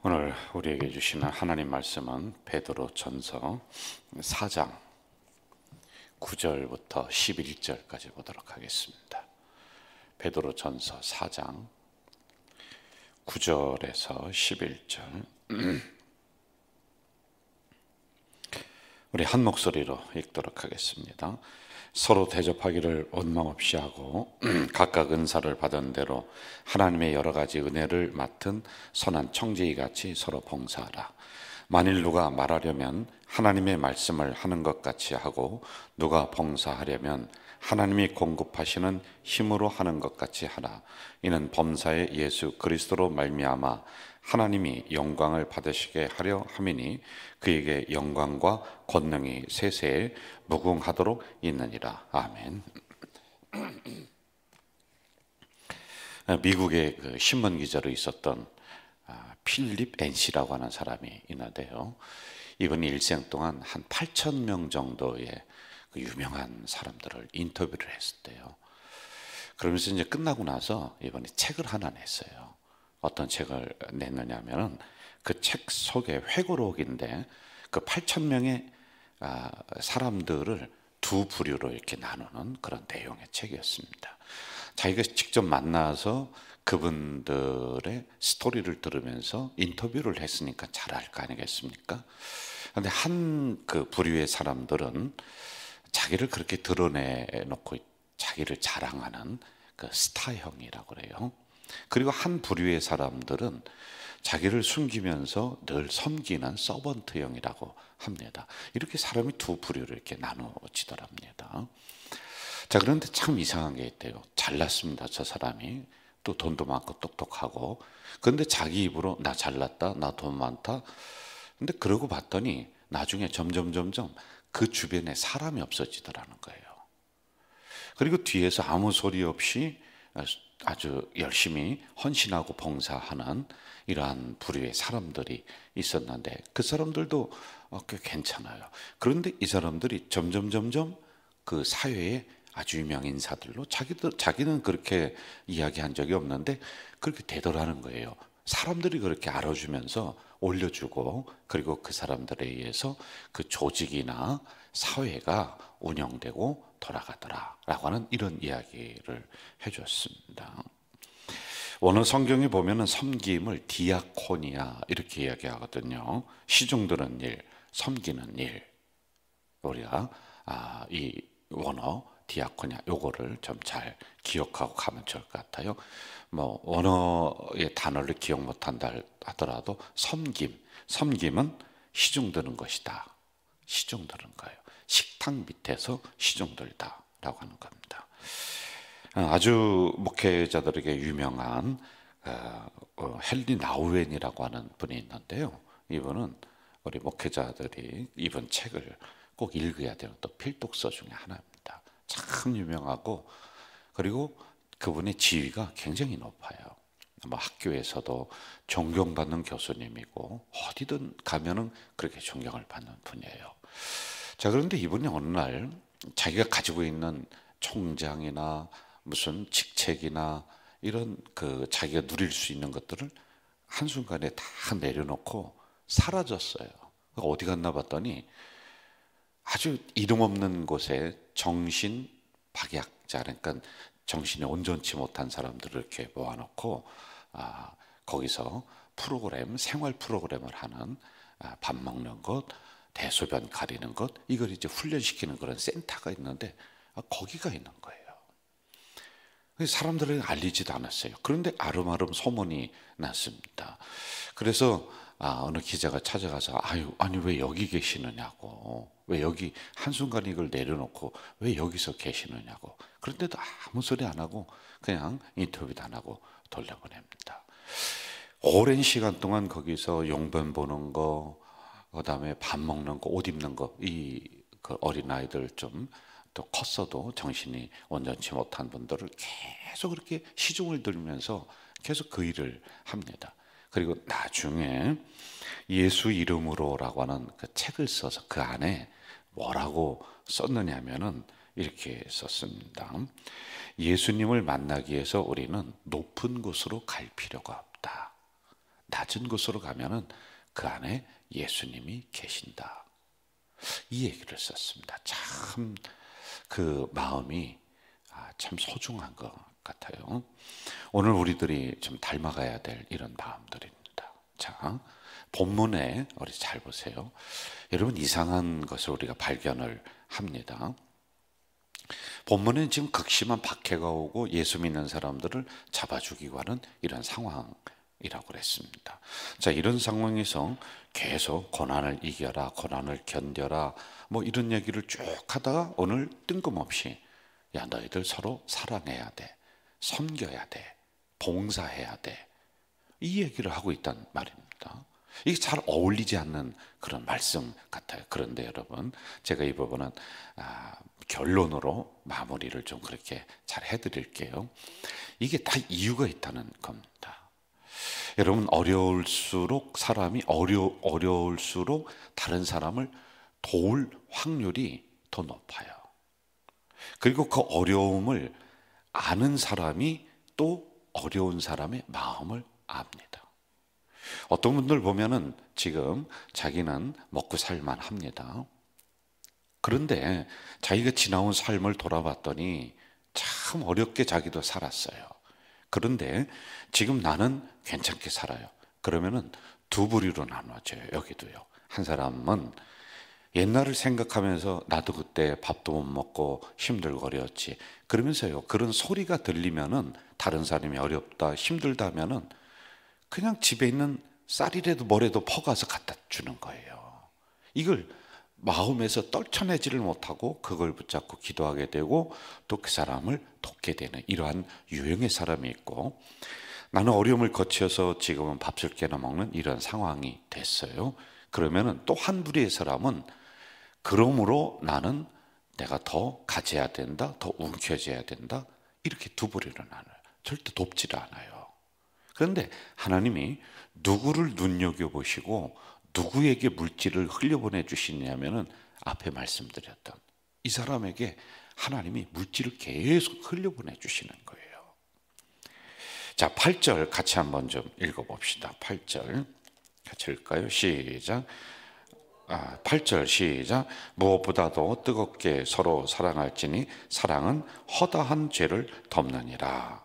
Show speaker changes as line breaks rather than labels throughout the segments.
오늘 우리에게 주시는 하나님 말씀은 베드로전서 4장 9절부터 11절까지 보도록 하겠습니다. 베드로전서 4장 9절에서 11절 우리 한 목소리로 읽도록 하겠습니다. 서로 대접하기를 원망 없이 하고 각각 은사를 받은 대로 하나님의 여러 가지 은혜를 맡은 선한 청지기 같이 서로 봉사하라. 만일 누가 말하려면 하나님의 말씀을 하는 것 같이 하고 누가 봉사하려면 하나님이 공급하시는 힘으로 하는 것 같이 하라. 이는 범사의 예수 그리스도로 말미암아 하나님이 영광을 받으시게 하려 함이니 그에게 영광과 권능이 세세에 무궁하도록 있느니라. 아멘. 미국의 그 신문 기자로 있었던 필립 NC라고 하는 사람이 있는데요, 이분이 일생 동안 한 8,000명 정도의 그 유명한 사람들을 인터뷰를 했었대요. 그러면서 이제 끝나고 나서 이번에 책을 하나 냈어요. 어떤 책을 냈느냐면은 그 책 속에 회고록인데 그 8,000명의 사람들을 두 부류로 이렇게 나누는 그런 내용의 책이었습니다. 자기가 직접 만나서 그분들의 스토리를 들으면서 인터뷰를 했으니까 잘 알 거 아니겠습니까? 그런데 한 그 부류의 사람들은 자기를 그렇게 드러내놓고 자기를 자랑하는 그 스타형이라고 그래요. 그리고 한 부류의 사람들은 자기를 숨기면서 늘 섬기는 서번트형이라고 합니다. 이렇게 사람이 두 부류로 이렇게 나누어지더랍니다. 자, 그런데 참 이상한 게 있대요. 잘났습니다, 저 사람이. 또 돈도 많고 똑똑하고. 그런데 자기 입으로 나 잘났다, 나 돈 많다. 근데 그러고 봤더니 나중에 점점 그 주변에 사람이 없어지더라는 거예요. 그리고 뒤에서 아무 소리 없이 아주 열심히 헌신하고 봉사하는 이러한 부류의 사람들이 있었는데 그 사람들도 꽤 괜찮아요. 그런데 이 사람들이 점점 그 사회에 아주 유명 인사들로 자기는 그렇게 이야기한 적이 없는데 그렇게 되더라는 거예요. 사람들이 그렇게 알아주면서 올려주고, 그리고 그 사람들에 의해서 그 조직이나 사회가 운영되고 돌아가더라라고 하는 이런 이야기를 해줬습니다. 원어 성경에 보면은 섬김을 디아코니아 이렇게 이야기하거든요. 시중드는 일, 섬기는 일. 우리가 이 원어 디아코니아 요거를 좀 잘 기억하고 가면 좋을 것 같아요. 뭐 원어의 단어를 기억 못한다 하더라도 섬김은 시중드는 것이다. 시중드는 거예요. 식탁 밑에서 시중들다라고 하는 겁니다. 아주 목회자들에게 유명한 헨리 나우엔이라고 하는 분이 있는데요, 이분은 우리 목회자들이 이번 책을 꼭 읽어야 되는 또 필독서 중에 하나입니다. 참 유명하고, 그리고 그분의 지위가 굉장히 높아요. 뭐 학교에서도 존경받는 교수님이고 어디든 가면은 그렇게 존경을 받는 분이에요. 자, 그런데 이분이 어느 날 자기가 가지고 있는 총장이나 무슨 직책이나 이런 그 자기가 누릴 수 있는 것들을 한순간에 다 내려놓고 사라졌어요. 어디 갔나 봤더니 아주 이름 없는 곳에 정신 박약자, 그러니까 정신이 온전치 못한 사람들을 이렇게 모아놓고 거기서 생활 프로그램을 하는, 밥 먹는 것, 대소변 가리는 것, 이걸 이제 훈련시키는 그런 센터가 있는데 거기가 있는 거예요. 사람들에게 알리지도 않았어요. 그런데 아름아름 소문이 났습니다. 그래서 어느 기자가 찾아가서 아니 왜 여기 계시느냐고, 왜 여기 한순간 이걸 내려놓고 왜 여기서 계시느냐고. 그런데도 아무 소리 안 하고 그냥 인터뷰도 안 하고 돌려보냅니다. 오랜 시간 동안 거기서 용변 보는 거, 그다음에 밥 먹는 거, 옷 입는 거, 그 어린아이들 좀 또 컸어도 정신이 온전치 못한 분들을 계속 그렇게 시중을 들면서 계속 그 일을 합니다. 그리고 나중에 예수 이름으로라고 하는 그 책을 써서 그 안에 뭐라고 썼느냐면은 이렇게 썼습니다. 예수님을 만나기 위해서 우리는 높은 곳으로 갈 필요가 없다. 낮은 곳으로 가면은 그 안에 예수님이 계신다. 이 얘기를 썼습니다. 참 그 마음이 참 소중한 것 같아요. 오늘 우리들이 좀 닮아가야 될 이런 마음들입니다. 자, 본문에 우리 잘 보세요. 여러분, 이상한 것을 우리가 발견을 합니다. 본문에는 지금 극심한 박해가 오고 예수 믿는 사람들을 잡아 죽이고 하는 이런 상황이라고 그랬습니다. 자, 이런 상황에서 계속 고난을 이겨라, 고난을 견뎌라, 뭐 이런 얘기를 쭉 하다가 오늘 뜬금없이 야, 너희들 서로 사랑해야 돼, 섬겨야 돼, 봉사해야 돼, 이 얘기를 하고 있단 말입니다. 이게 잘 어울리지 않는 그런 말씀 같아요. 그런데 여러분, 제가 이 부분은 결론으로 마무리를 좀 그렇게 잘 해드릴게요. 이게 다 이유가 있다는 겁니다. 여러분, 어려울수록 사람이 어려울수록 다른 사람을 도울 확률이 더 높아요. 그리고 그 어려움을 아는 사람이 또 어려운 사람의 마음을 압니다. 어떤 분들 보면은 지금 자기는 먹고 살만 합니다. 그런데 자기가 지나온 삶을 돌아봤더니 참 어렵게 자기도 살았어요. 그런데 지금 나는 괜찮게 살아요. 그러면은 두 부류로 나눠져요. 여기도요. 한 사람은 옛날을 생각하면서 나도 그때 밥도 못 먹고 힘들거렸지, 그러면서요, 그런 소리가 들리면은 다른 사람이 어렵다, 힘들다 하면은 그냥 집에 있는 쌀이라도 뭐라도 퍼가서 갖다 주는 거예요. 이걸 마음에서 떨쳐내지를 못하고 그걸 붙잡고 기도하게 되고 또 그 사람을 돕게 되는 이러한 유형의 사람이 있고, 나는 어려움을 거쳐서 지금은 밥줄게나 먹는 이런 상황이 됐어요. 그러면은 또 한 부류의 사람은 그러므로 나는 내가 더 가져야 된다, 더 움켜쥐어야 된다, 이렇게 두 부류로 나눠요. 절대 돕지를 않아요. 그런데 하나님이 누구를 눈여겨보시고 누구에게 물질을 흘려보내 주시냐면은 앞에 말씀드렸던 이 사람에게 하나님이 물질을 계속 흘려보내 주시는 거예요. 자, 8절 같이 한번 좀 읽어봅시다. 8절 같이 읽을까요? 시작. 8절 시작. 무엇보다도 뜨겁게 서로 사랑할지니 사랑은 허다한 죄를 덮느니라.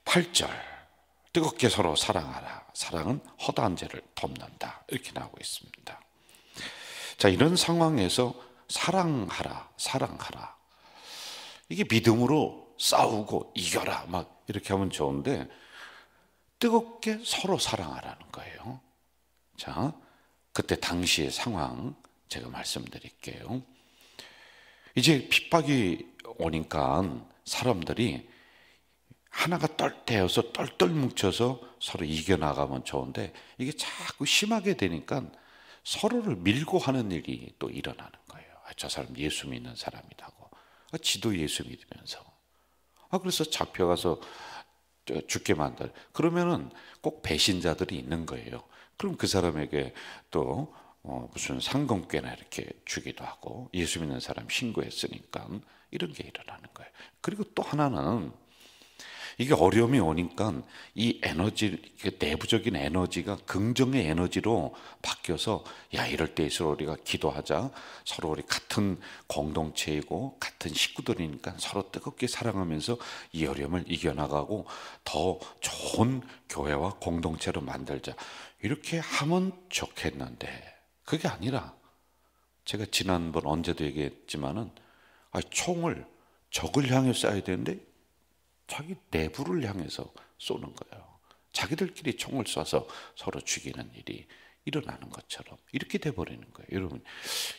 8절, 뜨겁게 서로 사랑하라. 사랑은 허다한 죄를 덮는다. 이렇게 나오고 있습니다. 자, 이런 상황에서 사랑하라, 사랑하라. 이게 믿음으로 싸우고 이겨라 막 이렇게 하면 좋은데, 뜨겁게 서로 사랑하라는 거예요. 자, 그때 당시의 상황 제가 말씀드릴게요. 이제 핍박이 오니까 사람들이 하나가 똘대어서 똘똘 뭉쳐서 서로 이겨나가면 좋은데, 이게 자꾸 심하게 되니까 서로를 밀고 하는 일이 또 일어나는 거예요. 저 사람 예수 믿는 사람이라고, 지도 예수 믿으면서 그래서 잡혀가서 죽게 만들, 그러면은 꼭 배신자들이 있는 거예요. 그럼 그 사람에게 또 무슨 상금죄나 이렇게 주기도 하고, 예수 믿는 사람 신고했으니까 이런 게 일어나는 거예요. 그리고 또 하나는 이게 어려움이 오니까 이 에너지, 내부적인 에너지가 긍정의 에너지로 바뀌어서, 야, 이럴 때일수록 우리가 기도하자, 서로 우리 같은 공동체이고 같은 식구들이니까 서로 뜨겁게 사랑하면서 이 어려움을 이겨나가고 더 좋은 교회와 공동체로 만들자, 이렇게 하면 좋겠는데 그게 아니라, 제가 지난번 언제도 얘기했지만은 총을 적을 향해 쏴야 되는데 자기 내부를 향해서 쏘는 거예요. 자기들끼리 총을 쏴서 서로 죽이는 일이 일어나는 것처럼 이렇게 돼버리는 거예요. 여러분,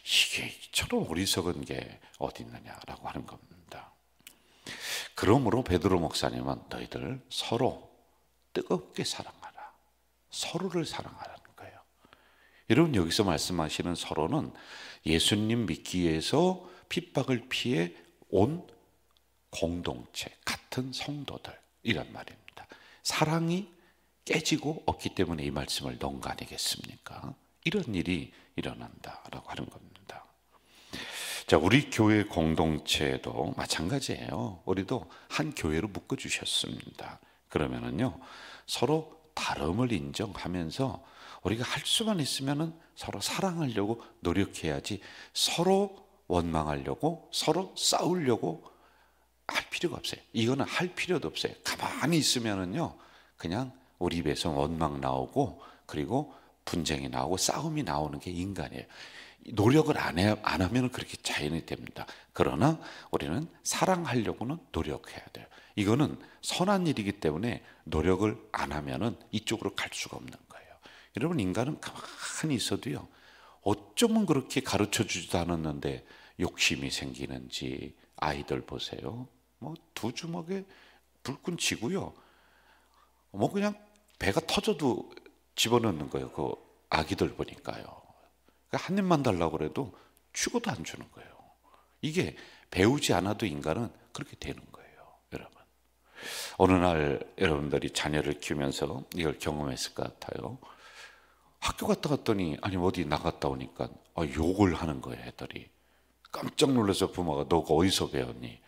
이게 저런 어리석은 게 어디 있느냐라고 하는 겁니다. 그러므로 베드로 목사님은 너희들 서로 뜨겁게 사랑하라, 서로를 사랑하라는 거예요. 여러분, 여기서 말씀하시는 서로는 예수님 믿기 위해서 핍박을 피해 온 공동체, 같은 성도들, 이란 말입니다. 사랑이 깨지고 없기 때문에 이 말씀을 넣은 거 아니겠습니까? 이런 일이 일어난다라고 하는 겁니다. 자, 우리 교회 공동체도 마찬가지예요. 우리도 한 교회로 묶어주셨습니다. 그러면은요, 서로 다름을 인정하면서 우리가 할 수만 있으면 서로 사랑하려고 노력해야지, 서로 원망하려고, 서로 싸우려고 할 필요가 없어요. 이거는 할 필요도 없어요. 가만히 있으면은요, 그냥 우리 입에서 원망 나오고, 그리고 분쟁이 나오고 싸움이 나오는 게 인간이에요. 노력을 안 하면 그렇게 자연이 됩니다. 그러나 우리는 사랑하려고는 노력해야 돼요. 이거는 선한 일이기 때문에 노력을 안 하면은 이쪽으로 갈 수가 없는 거예요. 여러분, 인간은 가만히 있어도요, 어쩌면 그렇게 가르쳐 주지도 않았는데 욕심이 생기는지. 아이들 보세요. 뭐 두 주먹에 불끈 쥐고요, 뭐 그냥 배가 터져도 집어넣는 거예요. 그 아기들 보니까요. 한 입만 달라고 그래도 주고도 안 주는 거예요. 이게 배우지 않아도 인간은 그렇게 되는 거예요. 여러분, 어느 날 여러분들이 자녀를 키우면서 이걸 경험했을 것 같아요. 학교 갔다 왔더니, 아니 어디 나갔다 오니까 욕을 하는 거예요. 애들이 깜짝 놀라서 부모가 너가 어디서 배웠니?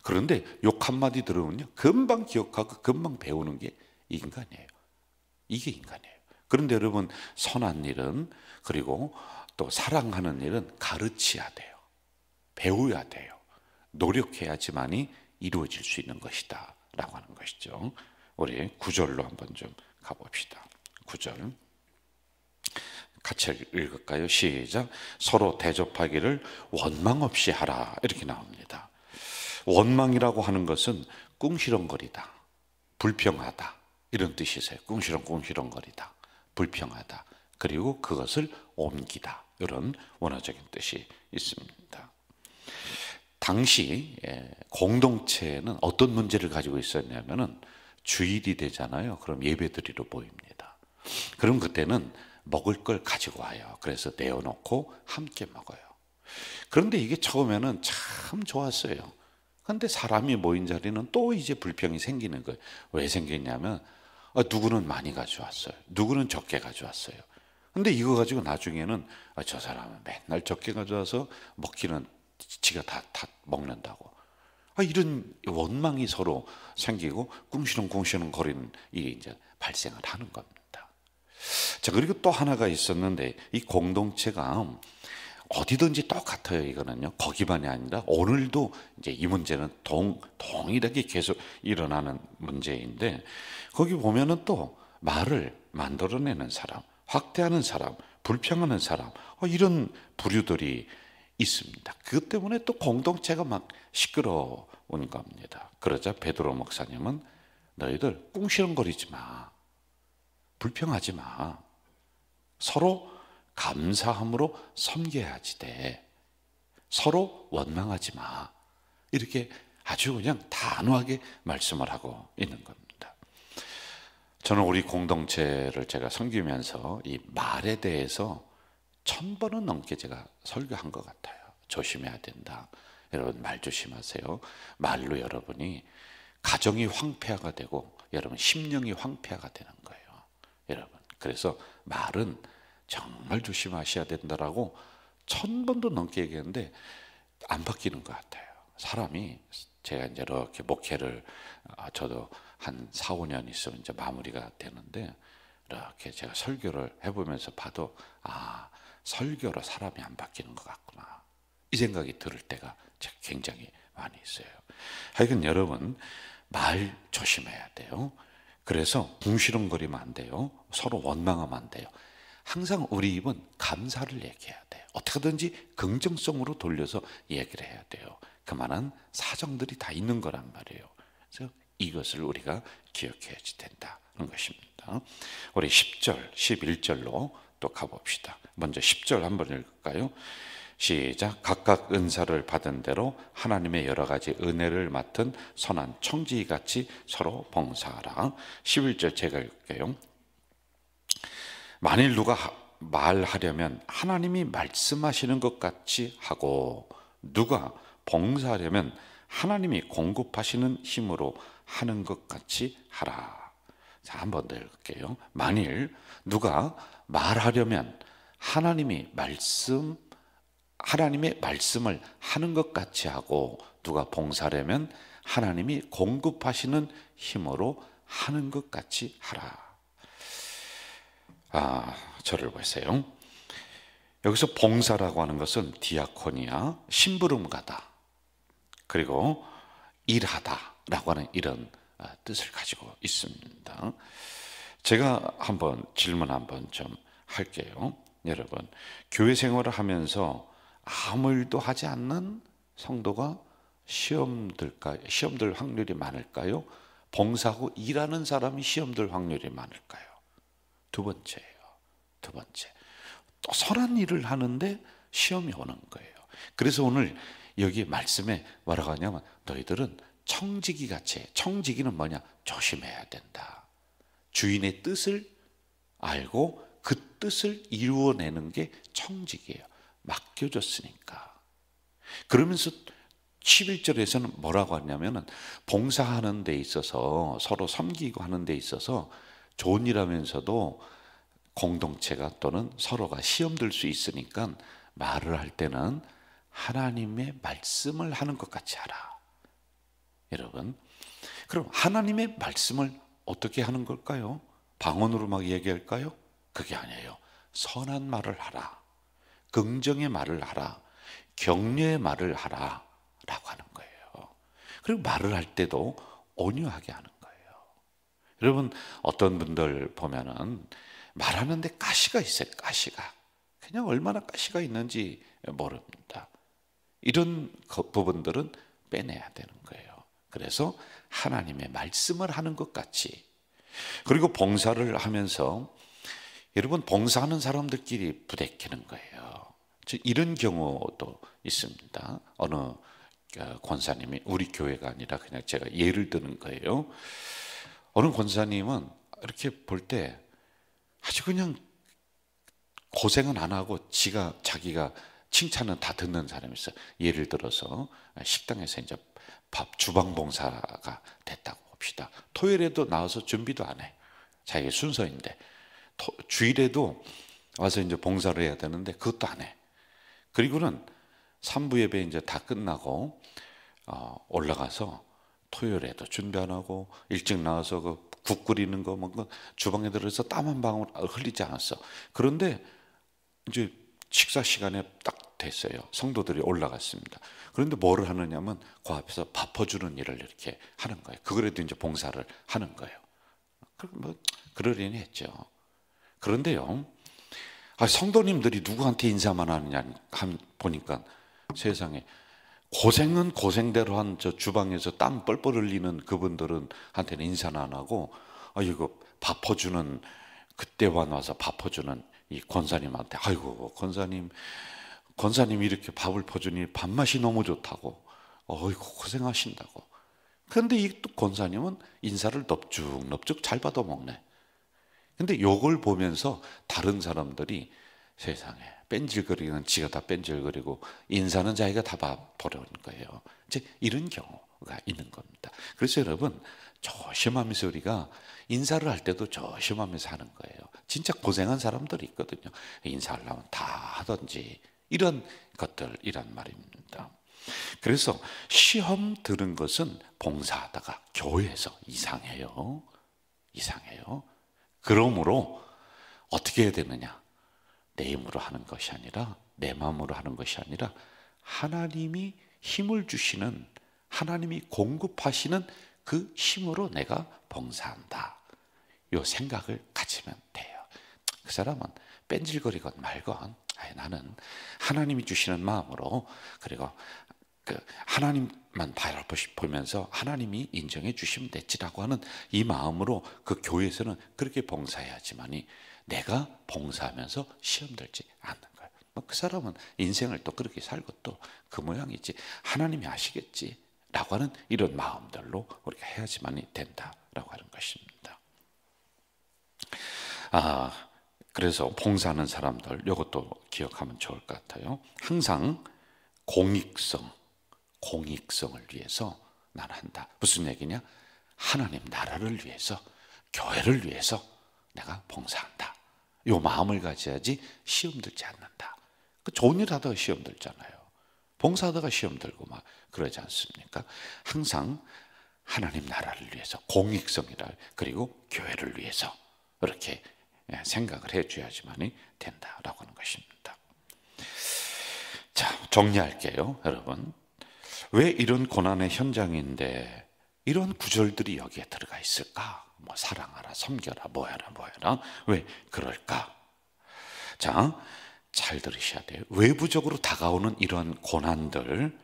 그런데 욕 한마디 들으면요, 금방 기억하고 금방 배우는 게 인간이에요. 이게 인간이에요. 그런데 여러분, 선한 일은, 그리고 또 사랑하는 일은 가르쳐야 돼요. 배워야 돼요. 노력해야지만이 이루어질 수 있는 것이다 라고 하는 것이죠. 우리 9절로 한번 좀 가봅시다. 9절 같이 읽을까요? 시작. 서로 대접하기를 원망 없이 하라, 이렇게 나옵니다. 원망이라고 하는 것은 꿍시렁거리다, 불평하다, 이런 뜻이세요. 꿍시렁거리다, 불평하다, 그리고 그것을 옮기다, 이런 원어적인 뜻이 있습니다. 당시 공동체는 어떤 문제를 가지고 있었냐면은, 주일이 되잖아요. 그럼 예배드리러 모입니다. 그럼 그때는 먹을 걸 가지고 와요. 그래서 내어놓고 함께 먹어요. 그런데 이게 처음에는 참 좋았어요. 그런데 사람이 모인 자리는 또 이제 불평이 생기는 거예요. 왜 생겼냐면, 누구는 많이 가져왔어요, 누구는 적게 가져왔어요. 근데 이거 가지고 나중에는 저 사람은 맨날 적게 가져와서 먹기는 지가 다 먹는다고, 이런 원망이 서로 생기고 꿍시렁 거리는 일이 이제 발생을 하는 겁니다. 자, 그리고 또 하나가 있었는데, 이 공동체가 어디든지 똑같아요. 이거는요, 거기만이 아니라 오늘도 이제 이 문제는 동일하게 계속 일어나는 문제인데, 거기 보면은 또 말을 만들어내는 사람, 확대하는 사람, 불평하는 사람, 이런 부류들이 있습니다. 그것 때문에 또 공동체가 막 시끄러운 겁니다. 그러자 베드로 목사님은, 너희들 꿍시렁거리지 마, 불평하지 마, 서로 감사함으로 섬겨야지 돼, 서로 원망하지 마, 이렇게 아주 그냥 단호하게 말씀을 하고 있는 겁니다. 저는 우리 공동체를 제가 섬기면서 이 말에 대해서 1000번은 넘게 제가 설교한 것 같아요. 조심해야 된다. 여러분, 말 조심하세요. 말로 여러분이 가정이 황폐화가 되고 여러분 심령이 황폐화가 되는 거예요. 여러분, 그래서 말은 정말 조심하셔야 된다라고 1000번도 넘게 얘기했는데 안 바뀌는 것 같아요. 사람이, 제가 이제 이렇게 목회를 저도 한 4, 5년 있으면 이제 마무리가 되는데, 이렇게 제가 설교를 해보면서 봐도 설교로 사람이 안 바뀌는 것 같구나, 이 생각이 들을 때가 굉장히 많이 있어요. 하여간 여러분, 말 조심해야 돼요. 그래서 붕시렁거리면 안 돼요. 서로 원망하면 안 돼요. 항상 우리 입은 감사를 얘기해야 돼요. 어떻게든지 긍정성으로 돌려서 얘기를 해야 돼요. 그만한 사정들이 다 있는 거란 말이에요. 그래서 이것을 우리가 기억해야지 된다는 것입니다. 우리 10절, 11절로 또 가봅시다. 먼저 10절 한번 읽을까요? 시작. 각각 은사를 받은 대로 하나님의 여러 가지 은혜를 맡은 선한 청지기같이 서로 봉사하라. 11절 제가 읽을게요. 만일 누가 말하려면 하나님이 말씀하시는 것 같이 하고, 누가 봉사하려면 하나님이 공급하시는 힘으로 하는 것 같이 하라. 자, 한 번 더 읽을게요. 만일 누가 말하려면 하나님의 말씀을 하는 것 같이 하고, 누가 봉사하려면 하나님이 공급하시는 힘으로 하는 것 같이 하라. 저를 보세요. 여기서 봉사라고 하는 것은 디아코니아, 심부름가다, 그리고 일하다라고 하는 이런 뜻을 가지고 있습니다. 제가 한번 질문 한번 좀 할게요. 여러분, 교회 생활을 하면서 아무 일도 하지 않는 성도가 시험 들 확률이 많을까요? 봉사하고 일하는 사람이 시험 들 확률이 많을까요? 두 번째예요. 두 번째, 또 선한 일을 하는데 시험이 오는 거예요. 그래서 오늘 여기 말씀에 뭐라고 하냐면, 너희들은 청지기 같이 해. 청지기는 뭐냐? 조심해야 된다. 주인의 뜻을 알고 그 뜻을 이루어내는 게 청지기예요. 맡겨줬으니까. 그러면서 11절에서는 뭐라고 하냐면은, 봉사하는 데 있어서, 서로 섬기고 하는 데 있어서 좋은 일하면서도 공동체가 또는 서로가 시험 들 수 있으니까 말을 할 때는 하나님의 말씀을 하는 것 같이 하라. 여러분, 그럼 하나님의 말씀을 어떻게 하는 걸까요? 방언으로 막 얘기할까요? 그게 아니에요. 선한 말을 하라, 긍정의 말을 하라, 격려의 말을 하라 라고 하는 거예요. 그리고 말을 할 때도 온유하게 하는 거예요. 여러분, 어떤 분들 보면은 말하는데 가시가 있어요. 가시가 그냥 얼마나 가시가 있는지 모릅니다. 이런 부분들은 빼내야 되는 거예요. 그래서 하나님의 말씀을 하는 것 같이. 그리고 봉사를 하면서 여러분, 봉사하는 사람들끼리 부대끼는 거예요. 이런 경우도 있습니다. 어느 권사님이, 우리 교회가 아니라 그냥 제가 예를 드는 거예요. 어느 권사님은 이렇게 볼 때 아주 그냥 고생은 안 하고 자기가 칭찬은 다 듣는 사람이 있어요. 예를 들어서 식당에서 이제 주방 봉사가 됐다고 봅시다. 토요일에도 나와서 준비도 안 해. 자기 순서인데. 주일에도 와서 이제 봉사를 해야 되는데 그것도 안 해. 그리고는 3부 예배 이제 다 끝나고 올라가서 토요일에도 준비 안 하고 일찍 나와서 그 국 끓이는 거 뭐 주방에 들어서 땀 한 방울 흘리지 않았어. 그런데 이제 식사 시간에 딱 됐어요. 성도들이 올라갔습니다. 그런데 뭐를 하느냐면 그 앞에서 밥퍼주는 일을 이렇게 하는 거예요. 그거라도 이제 봉사를 하는 거예요. 뭐 그러려니 했죠. 그런데요, 성도님들이 누구한테 인사만 하느냐 보니까 세상에 고생은 고생대로 한 저 주방에서 땀 뻘뻘 흘리는 그분들은 한테는 인사는 안 하고, 이거 밥 퍼주는, 그때만 와서 밥 퍼주는 이 권사님한테, 아이고 권사님 이렇게 밥을 퍼주니 밥맛이 너무 좋다고, 어이구 고생하신다고. 그런데 이 또 권사님은 인사를 넙죽넙죽 잘 받아먹네. 근데 요걸 보면서 다른 사람들이 세상에 뺀질거리는 지가 다 뺀질거리고 인사는 자기가 다 버리는 거예요. 이제 이런 경우가 있는 겁니다. 그래서 여러분, 조심하면서 우리가 인사를 할 때도 조심하면서 하는 거예요. 진짜 고생한 사람들이 있거든요. 인사하려면 다 하든지 이런 것들이란 말입니다. 그래서 시험 드는 것은 봉사하다가 교회에서 이상해요. 그러므로 어떻게 해야 되느냐? 내 힘으로 하는 것이 아니라, 내 마음으로 하는 것이 아니라 하나님이 힘을 주시는, 하나님이 공급하시는 그 힘으로 내가 봉사한다, 이 생각을 가지면 돼요. 그 사람은 뺀질거리건 말건 나는 하나님이 주시는 마음으로, 그리고 하나님만 바라보면서 하나님이 인정해 주시면 됐지라고 하는 이 마음으로 그 교회에서는 그렇게 봉사해야지만이 내가 봉사하면서 시험 들지 않는 거예요. 그 사람은 인생을 또 그렇게 살고 또 그 모양이지, 하나님이 아시겠지라고 하는 이런 마음들로 우리가 해야지만이 된다라고 하는 것입니다. 그래서 봉사하는 사람들, 이것도 기억하면 좋을 것 같아요. 항상 공익성을 위해서 나는 한다. 무슨 얘기냐? 하나님 나라를 위해서, 교회를 위해서 내가 봉사한다. 이 마음을 가져야지 시험 들지 않는다. 좋은 일 하다가 시험 들잖아요. 봉사하다가 시험 들고 막 그러지 않습니까? 항상 하나님 나라를 위해서, 공익성이라, 그리고 교회를 위해서 이렇게 생각을 해줘야지만이 된다라고 하는 것입니다. 자, 정리할게요, 여러분. 왜 이런 고난의 현장인데 이런 구절들이 여기에 들어가 있을까? 뭐 사랑하라, 섬겨라, 뭐해라, 왜 그럴까? 자, 잘 들으셔야 돼요. 외부적으로 다가오는 이런 고난들은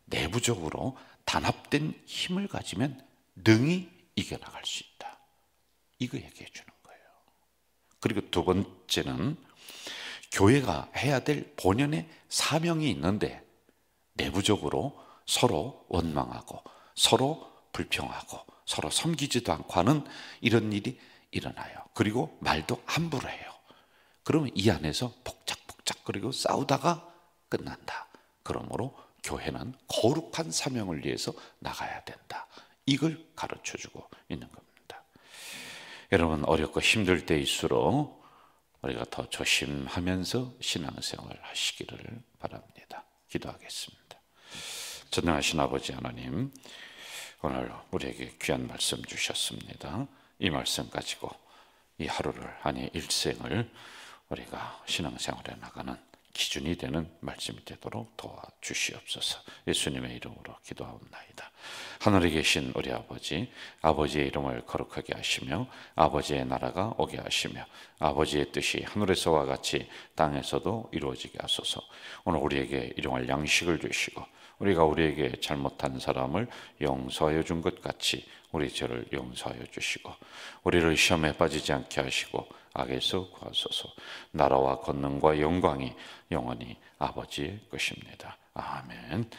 내부적으로 단합된 힘을 가지면 능히 이겨나갈 수 있다. 이거 얘기해 주는 거예요. 그리고 두 번째는 교회가 해야 될 본연의 사명이 있는데 내부적으로 서로 원망하고 서로 불평하고 서로 섬기지도 않고 하는 이런 일이 일어나요. 그리고 말도 함부로 해요. 그러면 이 안에서 복작복작거리고 싸우다가 끝난다. 그러므로 교회는 거룩한 사명을 위해서 나가야 된다. 이걸 가르쳐주고 있는 겁니다. 여러분, 어렵고 힘들 때일수록 우리가 더 조심하면서 신앙생활 하시기를 바랍니다. 기도하겠습니다. 전능하신 아버지 하나님, 오늘 우리에게 귀한 말씀 주셨습니다. 이 말씀 가지고 이 하루를, 아니 일생을 우리가 신앙생활에 나가는 기준이 되는 말씀이 되도록 도와주시옵소서. 예수님의 이름으로 기도하옵나이다. 하늘에 계신 우리 아버지, 아버지의 이름을 거룩하게 하시며 아버지의 나라가 오게 하시며 아버지의 뜻이 하늘에서와 같이 땅에서도 이루어지게 하소서. 오늘 우리에게 일용할 양식을 주시고 우리가 우리에게 잘못한 사람을 용서하여 준 것 같이 우리 죄를 용서하여 주시고 우리를 시험에 빠지지 않게 하시고 악에서 구하소서. 나라와 권능과 영광이 영원히 아버지의 것입니다. 아멘.